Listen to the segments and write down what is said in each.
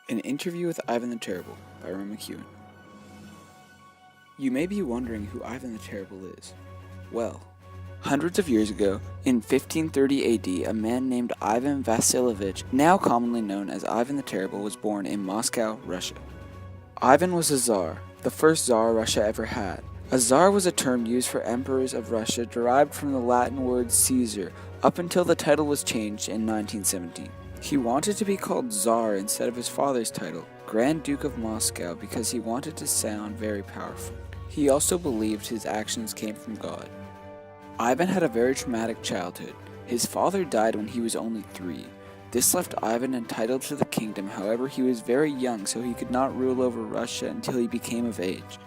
An Interview with Ivan the Terrible by Ron McEwen. You may be wondering who Ivan the Terrible is. Well, hundreds of years ago, in 1530 AD, a man named Ivan Vasilievich, now commonly known as Ivan the Terrible, was born in Moscow, Russia. Ivan was a Tsar, the first Tsar Russia ever had. A Tsar was a term used for emperors of Russia derived from the Latin word Caesar, up until the title was changed in 1917. He wanted to be called Tsar instead of his father's title, Grand Duke of Moscow, because he wanted to sound very powerful. He also believed his actions came from God. Ivan had a very traumatic childhood. His father died when he was only 3. This left Ivan entitled to the kingdom, however he was very young so he could not rule over Russia until he became of age.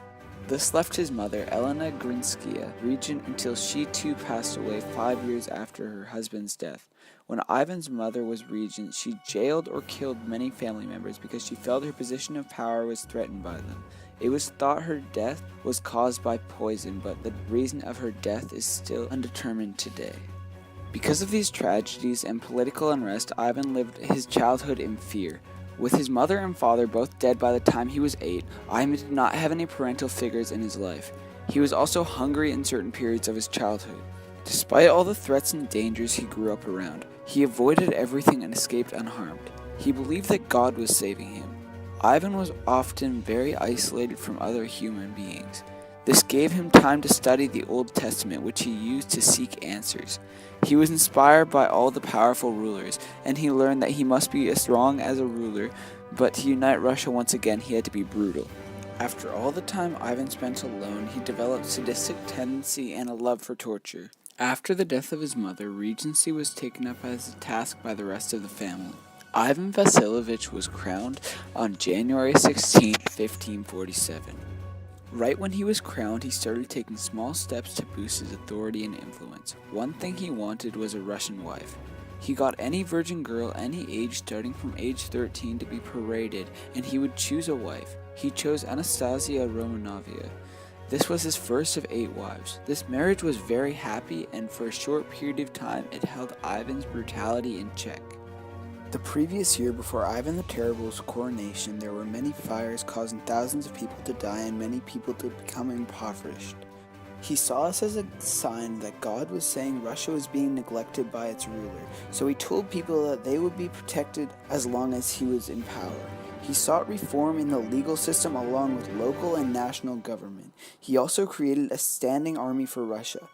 This left his mother, Elena Grinskaya, regent until she too passed away 5 years after her husband's death. When Ivan's mother was regent, she jailed or killed many family members because she felt her position of power was threatened by them. It was thought her death was caused by poison, but the reason of her death is still undetermined today. Because of these tragedies and political unrest, Ivan lived his childhood in fear. With his mother and father both dead by the time he was 8, Ivan did not have any parental figures in his life. He was also hungry in certain periods of his childhood. Despite all the threats and dangers he grew up around, he avoided everything and escaped unharmed. He believed that God was saving him. Ivan was often very isolated from other human beings. This gave him time to study the Old Testament, which he used to seek answers. He was inspired by all the powerful rulers, and he learned that he must be as strong as a ruler, but to unite Russia once again he had to be brutal. After all the time Ivan spent alone, he developed sadistic tendency and a love for torture. After the death of his mother, regency was taken up as a task by the rest of the family. Ivan Vasilievich was crowned on January 16, 1547. Right when he was crowned, he started taking small steps to boost his authority and influence. One thing he wanted was a Russian wife. He got any virgin girl any age starting from age 13 to be paraded, and he would choose a wife. He chose Anastasia Romanovna. This was his first of 8 wives. This marriage was very happy, and for a short period of time it held Ivan's brutality in check. The previous year, before Ivan the Terrible's coronation, there were many fires causing thousands of people to die and many people to become impoverished. He saw this as a sign that God was saying Russia was being neglected by its ruler, so he told people that they would be protected as long as he was in power. He sought reform in the legal system along with local and national government. He also created a standing army for Russia.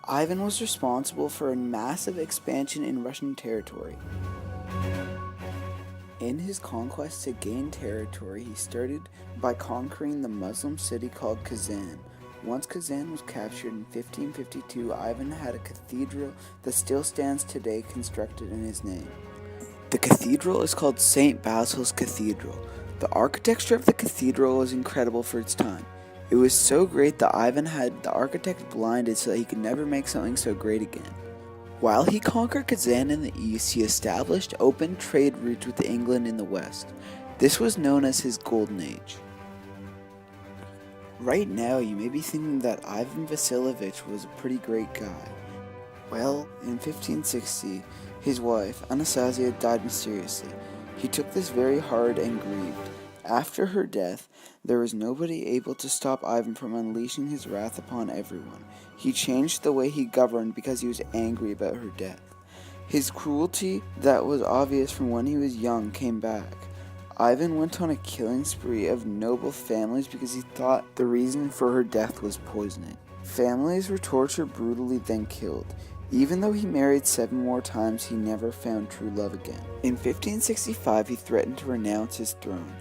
Ivan was responsible for a massive expansion in Russian territory. In his conquest to gain territory, he started by conquering the Muslim city called Kazan. Once Kazan was captured in 1552, Ivan had a cathedral that still stands today constructed in his name. The cathedral is called St. Basil's Cathedral. The architecture of the cathedral was incredible for its time. It was so great that Ivan had the architect blinded so that he could never make something so great again. While he conquered Kazan in the east, he established open trade routes with England in the west. This was known as his Golden Age. Right now, you may be thinking that Ivan Vasilievich was a pretty great guy. Well, in 1560, his wife, Anastasia, died mysteriously. He took this very hard and grieved. After her death, there was nobody able to stop Ivan from unleashing his wrath upon everyone. He changed the way he governed because he was angry about her death. His cruelty, that was obvious from when he was young, came back. Ivan went on a killing spree of noble families because he thought the reason for her death was poisoning. Families were tortured brutally, then killed. Even though he married 7 more times, he never found true love again. In 1565, he threatened to renounce his throne.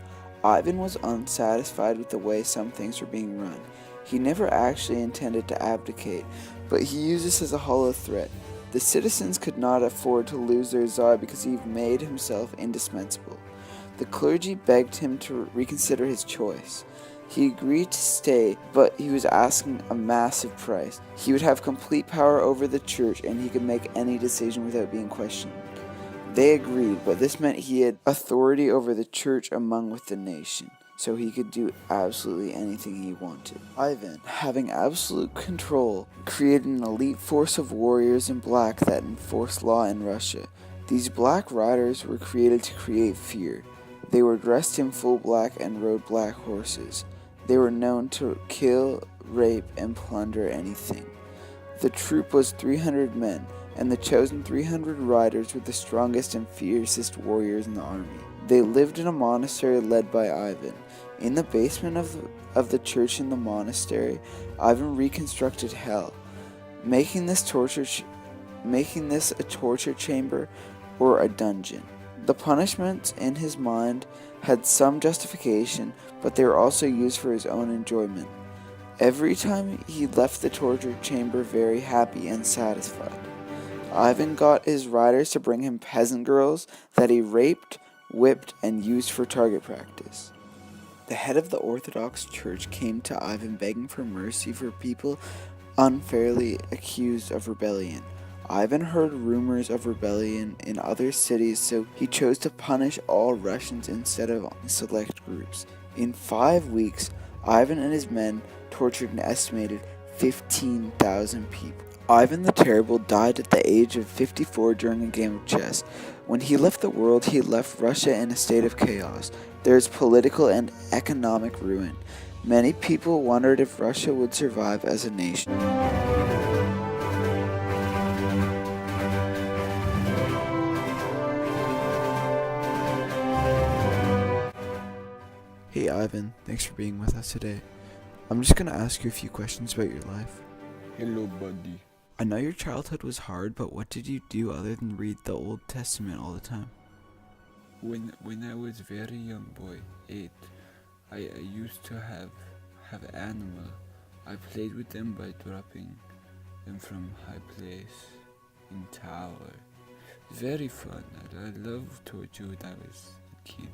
Ivan was unsatisfied with the way some things were being run. He never actually intended to abdicate, but he used this as a hollow threat. The citizens could not afford to lose their Tsar because he made himself indispensable. The clergy begged him to reconsider his choice. He agreed to stay, but he was asking a massive price. He would have complete power over the church, and he could make any decision without being questioned. They agreed, but this meant he had authority over the church among with the nation, so he could do absolutely anything he wanted. Ivan, having absolute control, created an elite force of warriors in black that enforced law in Russia. These Black Riders were created to create fear. They were dressed in full black and rode black horses. They were known to kill, rape, and plunder anything. The troop was 300 men, and the chosen 300 riders were the strongest and fiercest warriors in the army. They lived in a monastery led by Ivan. In the basement of the church in the monastery, Ivan reconstructed hell, making this a torture chamber or a dungeon. The punishments in his mind had some justification, but they were also used for his own enjoyment. Every time he left the torture chamber very happy and satisfied. Ivan got his riders to bring him peasant girls that he raped, whipped, and used for target practice. The head of the Orthodox Church came to Ivan begging for mercy for people unfairly accused of rebellion. Ivan heard rumors of rebellion in other cities, so he chose to punish all Russians instead of select groups. In 5 weeks, Ivan and his men tortured an estimated 15,000 people. Ivan the Terrible died at the age of 54 during a game of chess. When he left the world, he left Russia in a state of chaos. There is political and economic ruin. Many people wondered if Russia would survive as a nation. Hey Ivan, thanks for being with us today. I'm just going to ask you a few questions about your life. Hello, buddy. I know your childhood was hard, but what did you do other than read the Old Testament all the time? When I was very young boy, 8, I used to have animal. I played with them by dropping them from high place in tower. Very fun. I loved torture when I was a kid.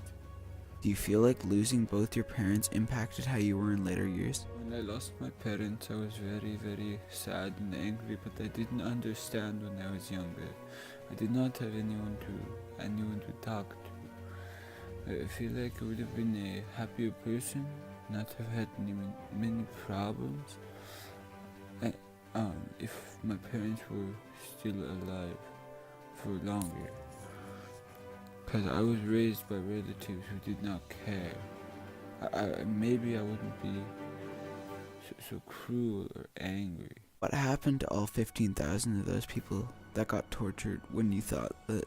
Do you feel like losing both your parents impacted how you were in later years? When I lost my parents, I was very, very sad and angry, but I didn't understand when I was younger. I did not have anyone to talk to. I feel like I would have been a happier person, not have had many problems, if my parents were still alive for longer. Because I was raised by relatives who did not care. Maybe I wouldn't be so cruel or angry. What happened to all 15,000 of those people that got tortured when you thought that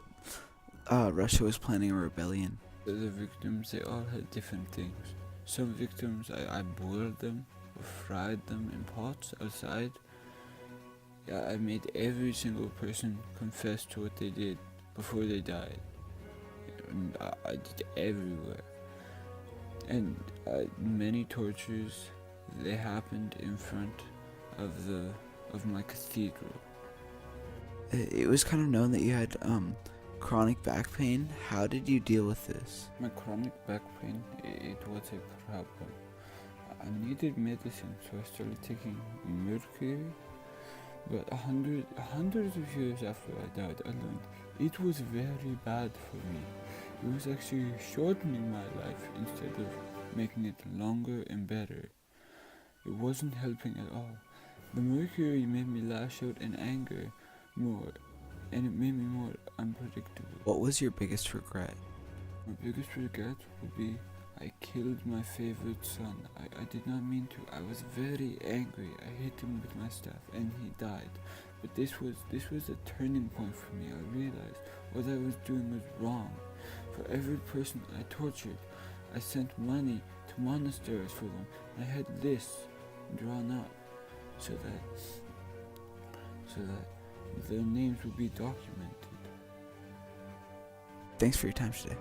Russia was planning a rebellion? The victims, they all had different things. Some victims, I boiled them or fried them in pots outside. Yeah, I made every single person confess to what they did before they died. And I did everywhere. And many tortures, they happened in front of my cathedral. It was kind of known that you had chronic back pain. How did you deal with this? My chronic back pain, it was a problem. I needed medicine, so I started taking mercury. But hundreds of years after I died, I learned it was very bad for me. It was actually shortening my life instead of making it longer and better. It wasn't helping at all. The mercury made me lash out in anger more, and it made me more unpredictable. What was your biggest regret? My biggest regret would be I killed my favorite son. I did not mean to. I was very angry. I hit him with my staff and he died. But this was a turning point for me. I realized what I was doing was wrong. For every person I tortured, I sent money to monasteries for them. I had lists drawn up so that their names would be documented. Thanks for your time today.